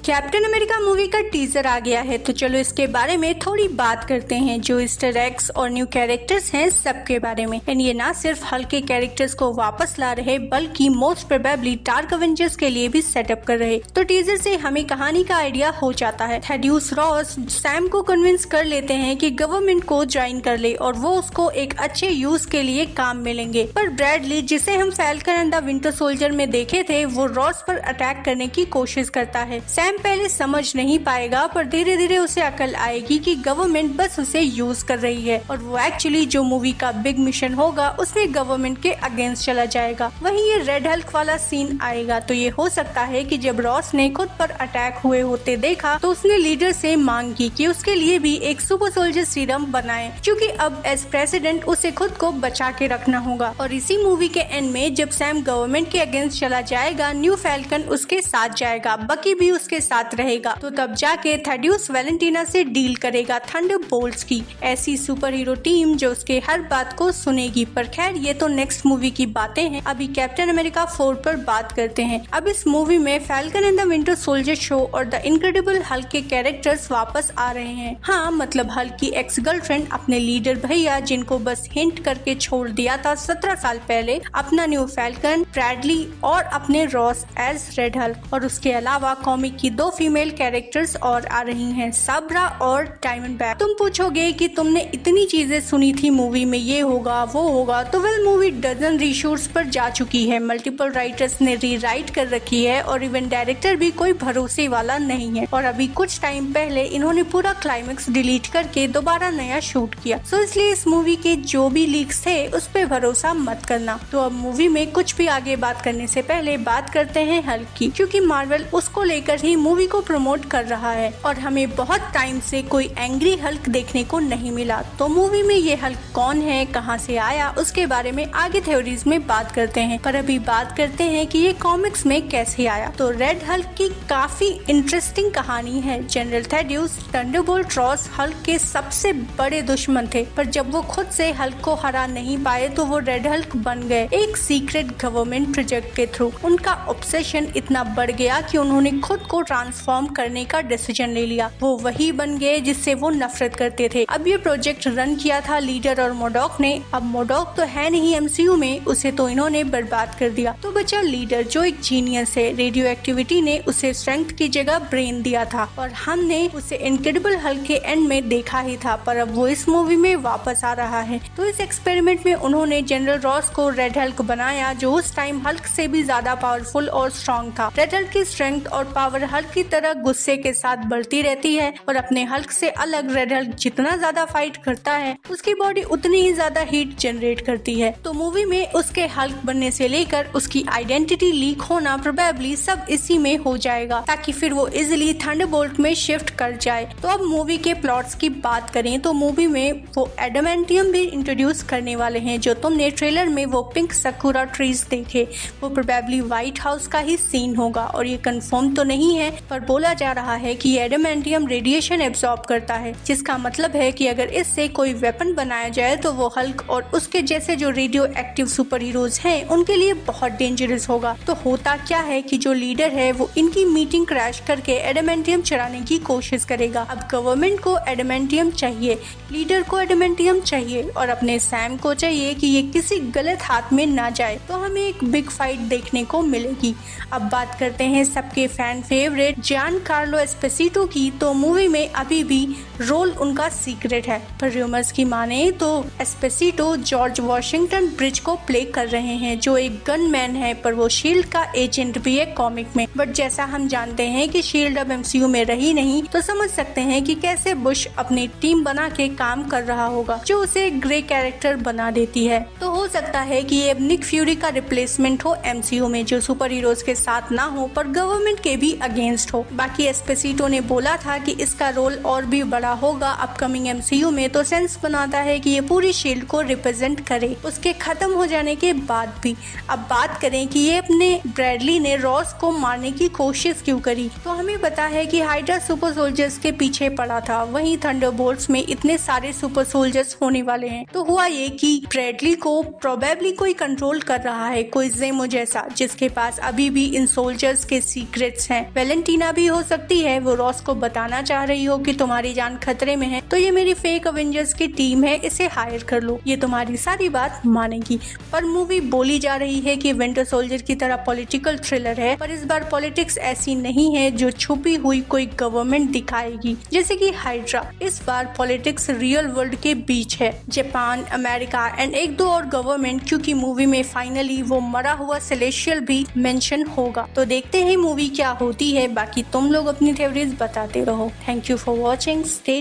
Captain America movie का teaser आ गया है, तो चलो इसके बारे में थोड़ी बात करते हैं। जो ईस्टर एग्स और न्यू कैरेक्टर्स हैं सबके बारे में। एंड ये ना सिर्फ हल्के कैरेक्टर्स को वापस ला रहे बल्कि मोस्ट प्रोबेबली डार्क एवेंजर्स के लिए भी सेटअप कर रहे। तो टीजर से हमें कहानी का आइडिया हो जाता है। थैडियस रॉस सैम को कन्विंस कर लेते हैं कि गवर्नमेंट को ज्वाइन कर ले और वो उसको एक अच्छे यूज के लिए काम मिलेंगे। पर ब्रैडली, जिसे हम falcon and the winter soldier में देखे थे, वो रॉस पर अटैक करने की कोशिश करता है। सैम पहले समझ नहीं पाएगा, पर धीरे धीरे उसे अकल आएगी कि गवर्नमेंट बस उसे यूज कर रही है और वो एक्चुअली जो मूवी का बिग मिशन होगा उसमें गवर्नमेंट के अगेंस्ट चला जाएगा। वहीं ये रेड हल्क वाला सीन आएगा, तो ये हो सकता है कि जब रॉस ने खुद पर अटैक हुए होते देखा तो उसने लीडर से मांग की कि उसके लिए भी एक सुपर सोल्जर सीरम बनाए, क्योंकि अब एज प्रेसिडेंट उसे खुद को बचा के रखना होगा। और इसी मूवी के एंड में जब सैम गवर्नमेंट के अगेंस्ट चला जाएगा, न्यू फैल्कन उसके साथ जाएगा, बकी भी उसके साथ रहेगा। तो तब जाके थैडियस वैलेंटिना से डील करेगा थंडरबोल्ट्स की ऐसी सुपर हीरो टीम जो उसके हर बात को सुनेगी। पर खैर ये तो नेक्स्ट मूवी की बातें हैं। अभी कैप्टन अमेरिका 4 पर बात करते हैं। अब इस मूवी में falcon and the winter soldier show और द इनक्रेडिबल हल्क के कैरेक्टर्स वापस आ रहे हैं। हाँ, मतलब हल्क की एक्स गर्लफ्रेंड, अपने लीडर भैया जिनको बस हिंट करके छोड़ दिया था 17 साल पहले, अपना न्यू फैल्कन ब्रैडली और अपने रॉस एज रेड हल्क। और उसके अलावा कॉमिक की 2 फीमेल कैरेक्टर्स और आ रही हैं, साब्रा और डायमंडबैक। तुम पूछोगे कि तुमने इतनी चीजें सुनी थी मूवी में, ये होगा वो होगा, तो वेल मूवी डजन रीशूट्स पर जा चुकी है। मल्टीपल राइटर्स ने रीराइट कर रखी है और इवन डायरेक्टर भी कोई भरोसे वाला नहीं है। और अभी कुछ टाइम पहले इन्होंने पूरा क्लाइमेक्स डिलीट करके दोबारा नया शूट किया। सो इसलिए इस मूवी के जो भी लीक्स थे उस पे भरोसा मत करना। तो अब मूवी में कुछ भी आगे बात करने से पहले बात करते हैं हल्क की, क्योंकि मार्वल उसको लेकर ही मूवी को प्रमोट कर रहा है और हमें बहुत टाइम से कोई एंग्री हल्क देखने को नहीं मिला। तो मूवी में ये हल्क कौन है, कहां से आया, उसके बारे में आगे थ्योरीज में बात करते हैं। पर अभी बात करते हैं कि ये कॉमिक्स में कैसे आया। तो रेड हल्क की काफी इंटरेस्टिंग कहानी है। General Thaddeus Thunderbolt Ross Hulk के सबसे बड़े दुश्मन थे, पर जब वो खुद से हल्क को हरा नहीं पाए तो वो रेड हल्क बन गए एक सीक्रेट गवर्नमेंट प्रोजेक्ट के थ्रू। उनका ऑब्सेशन इतना बढ़ गया कि उन्होंने खुद को ट्रांसफॉर्म करने का डिसीजन ले लिया। वो वही बन गए जिससे वो नफरत करते थे। अब ये प्रोजेक्ट रन किया था लीडर और मोडॉक ने। अब मोडॉक तो है नहीं एमसीयू में, उसे तो इन्होंने बर्बाद कर दिया। तो बचा लीडर जो एक जीनियस है। रेडियो एक्टिविटी ने उसे स्ट्रेंथ की जगह ब्रेन दिया था और हमने उसे इनक्रेडिबल हल्क के एंड में देखा ही था, पर अब वो इस मूवी में वापस आ रहा है। तो इस एक्सपेरिमेंट में उन्होंने जनरल रॉस को रेड हल्क बनाया, जो उस टाइम हल्क से भी ज्यादा पावरफुल और स्ट्रॉन्ग था। रेड हल्क की स्ट्रेंथ और पावर हल्क की तरह गुस्से के साथ बढ़ती रहती है और अपने हल्क से अलग रेड हल्क जितना ज्यादा फाइट करता है उसकी बॉडी उतनी ही ज्यादा हीट जनरेट करती है। तो मूवी में उसके हल्क बनने से लेकर उसकी आइडेंटिटी लीक होना प्रोबेबली सब इसी में हो जाएगा, ताकि फिर वो इजिली थंडरबोल्ट में शिफ्ट कर जाए। तो अब मूवी के प्लॉट्स की बात करें तो मूवी में वो एडामेंटियम भी इंट्रोड्यूस करने वाले हैं। जो तुमने ट्रेलर में वो पिंक सकुरा ट्रीज देखे, वो प्रोबेबली व्हाइट हाउस का ही सीन होगा। और ये कंफर्म तो नहीं है, पर बोला जा रहा है कि एडामेंटियम रेडिएशन एब्सॉर्ब करता है, जिसका मतलब है कि अगर इससे कोई वेपन बनाया जाए तो वो हल्क और उसके जैसे जो रेडियो एक्टिव सुपर हीरोज हैं उनके लिए बहुत डेंजरस होगा। तो होता क्या है कि जो लीडर है वो इनकी मीटिंग क्रैश करके एडामेंटियम चुराने की कोशिश करेगा। अब गवर्नमेंट को एडामेंटियम चाहिए, लीडर को एडामेंटियम चाहिए और अपने सैम को चाहिए कि ये किसी गलत हाथ में ना जाए। तो हमें एक बिग फाइट देखने को मिलेगी। अब बात करते हैं सबके फैन फेवरेट जान कार्लो एस्पेसिटो की। तो मूवी में अभी भी रोल उनका सीक्रेट है, पर रूमर्स की माने तो एस्पेसिटो जॉर्ज वॉशिंगटन ब्रिज को प्ले कर रहे हैं, जो एक गनमैन है, पर वो शील्ड का एजेंट भी है कॉमिक में। बट जैसा हम जानते हैं कि शील्ड अब एमसीयू में रही नहीं, तो समझ सकते हैं कि कैसे बुश अपनी टीम बना के काम कर रहा होगा, जो उसे एक ग्रे कैरेक्टर बना देती है। तो हो सकता है कि ये निक फ्यूरी का रिप्लेसमेंट हो एमसीयू में, जो सुपर हीरोज के साथ ना हो पर गवर्नमेंट के भी अगेंस्ट हो। बाकी एस्पेसिटो ने बोला था कि इसका रोल और भी बड़ा होगा अपकमिंग एमसीयू में, तो सेंस बनाता है कि ये पूरी शील्ड को रिप्रेजेंट करे उसके खत्म हो जाने के बाद भी। अब बात करें कि ये अपने ब्रैडली ने रॉस को मारने की कोशिश क्यों करी, तो हमें पता है कि हाइड्रा सुपर सोल्जर्स के पीछे पड़ा था। वहीं थंडरबोल्ट्स में इतने सारे सुपर सोल्जर्स होने वाले हैं, तो हुआ ये कि ब्रैडली को प्रोबेबली कोई कंट्रोल कर रहा है, कोई जेमो जैसा, जिसके पास अभी भी इन सोल्जर्स के सीक्रेट्स हैं। वेल वेलेंटीना भी हो सकती है, वो रॉस को बताना चाह रही हो कि तुम्हारी जान खतरे में है, तो ये मेरी फेक अवेंजर्स की टीम है, इसे हायर कर लो, ये तुम्हारी सारी बात मानेगी। पर मूवी बोली जा रही है कि विंटर सोल्जर की तरह पॉलिटिकल थ्रिलर है, पर इस बार पॉलिटिक्स ऐसी नहीं है जो छुपी हुई कोई गवर्नमेंट दिखाएगी जैसे कि हाइड्रा। इस बार पॉलिटिक्स रियल वर्ल्ड के बीच है, जापान, अमेरिका एंड एक दो और गवर्नमेंट, क्योंकि मूवी में फाइनली वो मरा हुआ सेलेशियल भी मेंशन होगा। तो देखते हैं मूवी क्या होती है, बाकी तुम लोग अपनी थ्योरीज बताते रहो। Thank you for watching, stay